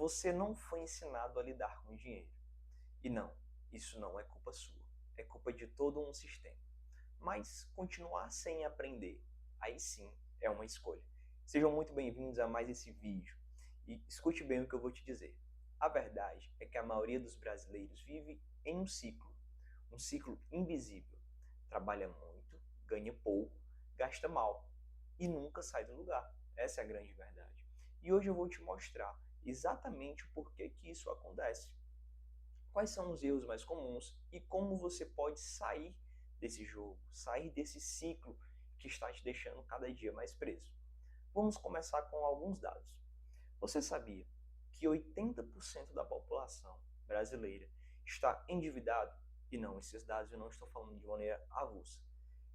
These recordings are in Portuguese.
Você não foi ensinado a lidar com o dinheiro. E não, isso não é culpa sua. É culpa de todo um sistema. Mas continuar sem aprender, aí sim é uma escolha. Sejam muito bem-vindos a mais esse vídeo. E escute bem o que eu vou te dizer. A verdade é que a maioria dos brasileiros vive em um ciclo invisível. Trabalha muito, ganha pouco, gasta mal e nunca sai do lugar. Essa é a grande verdade. E hoje eu vou te mostrar exatamente o porquê que isso acontece. Quais são os erros mais comuns e como você pode sair desse jogo, sair desse ciclo que está te deixando cada dia mais preso. Vamos começar com alguns dados. Você sabia que 80% da população brasileira está endividado? E não, esses dados eu não estou falando de maneira avulsa.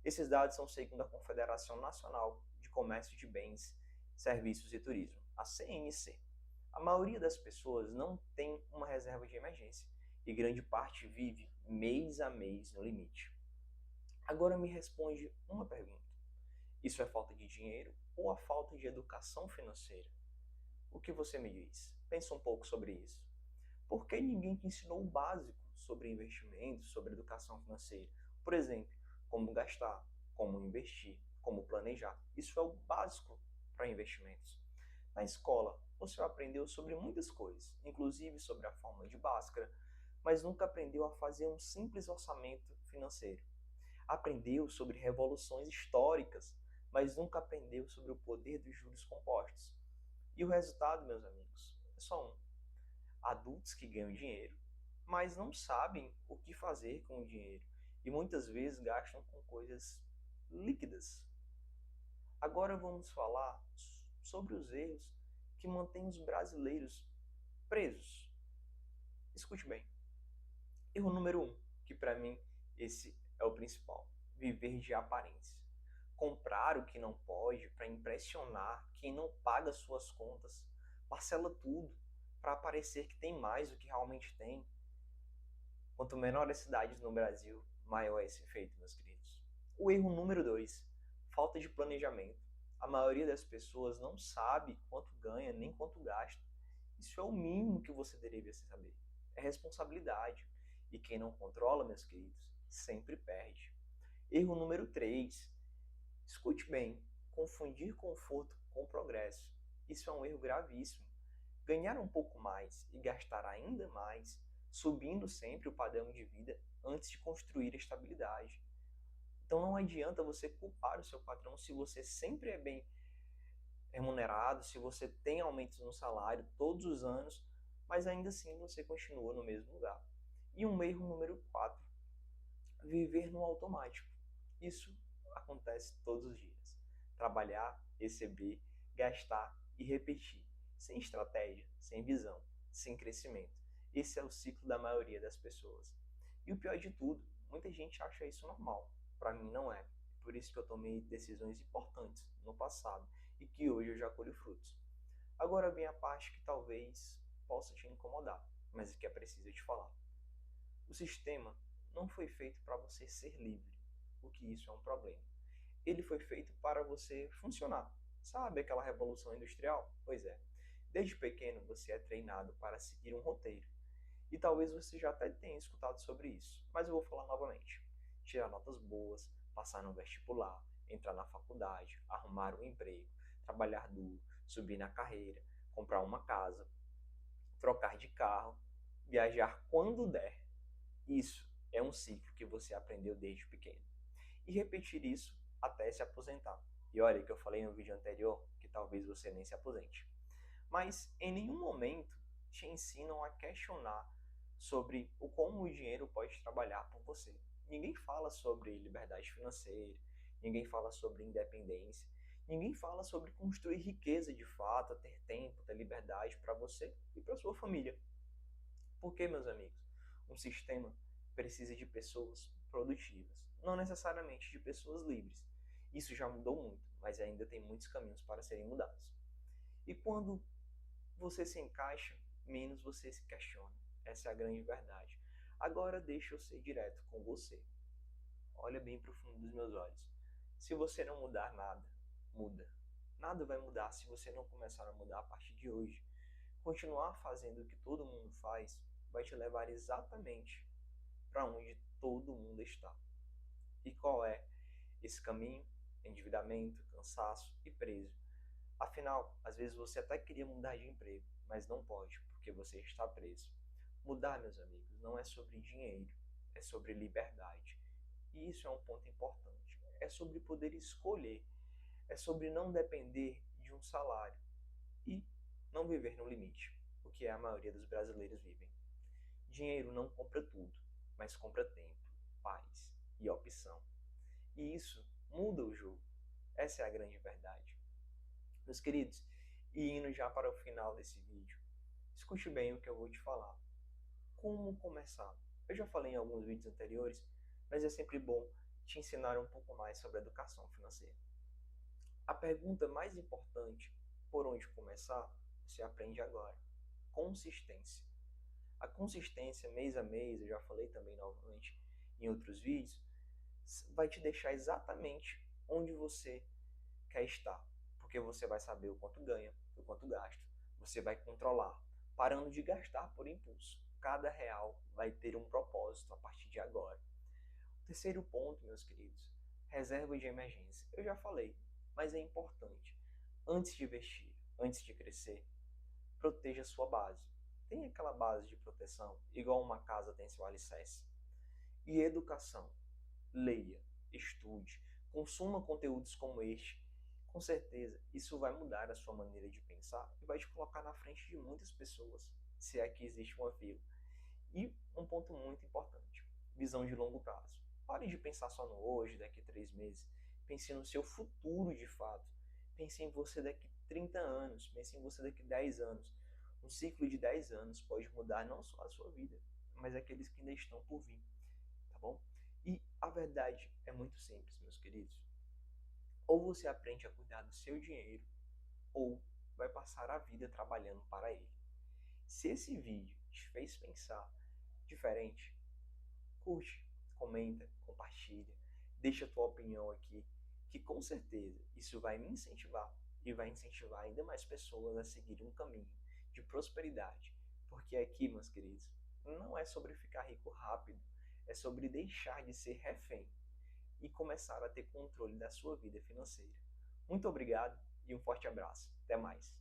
Esses dados são segundo a Confederação Nacional de Comércio de Bens, Serviços e Turismo, a CNC. A maioria das pessoas não tem uma reserva de emergência e grande parte vive mês a mês no limite. Agora me responde uma pergunta. Isso é falta de dinheiro ou a falta de educação financeira? O que você me diz? Pensa um pouco sobre isso. Por que ninguém te ensinou o básico sobre investimentos, sobre educação financeira? Por exemplo, como gastar, como investir, como planejar. Isso é o básico para investimentos. Na escola, você aprendeu sobre muitas coisas, inclusive sobre a forma de Bhaskara, mas nunca aprendeu a fazer um simples orçamento financeiro. Aprendeu sobre revoluções históricas, mas nunca aprendeu sobre o poder dos juros compostos. E o resultado, meus amigos, é só um: adultos que ganham dinheiro, mas não sabem o que fazer com o dinheiro e muitas vezes gastam com coisas líquidas. Agora vamos falar sobre os erros que mantêm os brasileiros presos. Escute bem. Erro número 1, que para mim esse é o principal: viver de aparência. Comprar o que não pode para impressionar quem não paga suas contas, parcela tudo para parecer que tem mais do que realmente tem. Quanto menor as cidades no Brasil, maior é esse efeito, meus queridos. O erro número 2, falta de planejamento. A maioria das pessoas não sabe quanto ganha nem quanto gasta. Isso é o mínimo que você deveria saber. É responsabilidade. E quem não controla, meus queridos, sempre perde. Erro número 3. Escute bem: confundir conforto com progresso. Isso é um erro gravíssimo. Ganhar um pouco mais e gastar ainda mais, subindo sempre o padrão de vida antes de construir a estabilidade. Então não adianta você culpar o seu patrão se você sempre é bem remunerado, se você tem aumentos no salário todos os anos, mas ainda assim você continua no mesmo lugar. E um erro número 4, viver no automático. Isso acontece todos os dias. Trabalhar, receber, gastar e repetir, sem estratégia, sem visão, sem crescimento. Esse é o ciclo da maioria das pessoas. E o pior de tudo, muita gente acha isso normal. Para mim não é. Por isso que eu tomei decisões importantes no passado e que hoje eu já colho frutos. Agora vem a parte que talvez possa te incomodar, mas que é preciso te falar. O sistema não foi feito para você ser livre, o que isso é um problema. Ele foi feito para você funcionar. Sabe aquela revolução industrial? Pois é. Desde pequeno você é treinado para seguir um roteiro. E talvez você já até tenha escutado sobre isso, mas eu vou falar novamente. Tirar notas boas, passar no vestibular, entrar na faculdade, arrumar um emprego, trabalhar duro, subir na carreira, comprar uma casa, trocar de carro, viajar quando der. Isso é um ciclo que você aprendeu desde pequeno. E repetir isso até se aposentar. E olha que eu falei no vídeo anterior que talvez você nem se aposente. Mas em nenhum momento te ensinam a questionar sobre o como o dinheiro pode trabalhar por você. Ninguém fala sobre liberdade financeira, ninguém fala sobre independência, ninguém fala sobre construir riqueza de fato, ter tempo, ter liberdade para você e para sua família. Por que, meus amigos? Um sistema precisa de pessoas produtivas, não necessariamente de pessoas livres. Isso já mudou muito, mas ainda tem muitos caminhos para serem mudados. E quando você se encaixa, menos você se questiona. Essa é a grande verdade. Agora deixa eu ser direto com você. Olha bem para o fundo dos meus olhos. Se você não mudar nada, muda. Nada vai mudar se você não começar a mudar a partir de hoje. continuar fazendo o que todo mundo faz vai te levar exatamente para onde todo mundo está. E qual é esse caminho? Endividamento, cansaço e preso. Afinal, às vezes você até queria mudar de emprego, mas não pode, porque você está preso. Mudar, meus amigos, não é sobre dinheiro, é sobre liberdade. E isso é um ponto importante. É sobre poder escolher, é sobre não depender de um salário e não viver no limite, o que a maioria dos brasileiros vivem. Dinheiro não compra tudo, mas compra tempo, paz e opção. E isso muda o jogo. Essa é a grande verdade. Meus queridos, e indo já para o final desse vídeo, escute bem o que eu vou te falar. Como começar? Eu já falei em alguns vídeos anteriores, mas é sempre bom te ensinar um pouco mais sobre educação financeira. A pergunta mais importante, por onde começar, você aprende agora. Consistência. A consistência mês a mês, eu já falei também novamente em outros vídeos, vai te deixar exatamente onde você quer estar. Porque você vai saber o quanto ganha, o quanto gasta. Você vai controlar, parando de gastar por impulso. Cada real vai ter um propósito a partir de agora. O terceiro ponto, meus queridos, reserva de emergência. Eu já falei, mas é importante. Antes de investir, antes de crescer, proteja a sua base. Tenha aquela base de proteção, igual uma casa tem seu alicerce. E educação. Leia, estude, consuma conteúdos como este. Com certeza, isso vai mudar a sua maneira de pensar e vai te colocar na frente de muitas pessoas, se é que existe uma fila. E um ponto muito importante, visão de longo prazo. Pare de pensar só no hoje, daqui a 3 meses. Pense no seu futuro de fato. Pense em você daqui a 30 anos, pense em você daqui a 10 anos. Um ciclo de 10 anos pode mudar não só a sua vida, mas aqueles que ainda estão por vir, tá bom? E a verdade é muito simples, meus queridos. Ou você aprende a cuidar do seu dinheiro, ou vai passar a vida trabalhando para ele. Se esse vídeo te fez pensar diferente, curte, comenta, compartilha, deixa a tua opinião aqui, que com certeza isso vai me incentivar e vai incentivar ainda mais pessoas a seguirem um caminho de prosperidade. Porque aqui, meus queridos, não é sobre ficar rico rápido, é sobre deixar de ser refém e começar a ter controle da sua vida financeira. Muito obrigado e um forte abraço. Até mais.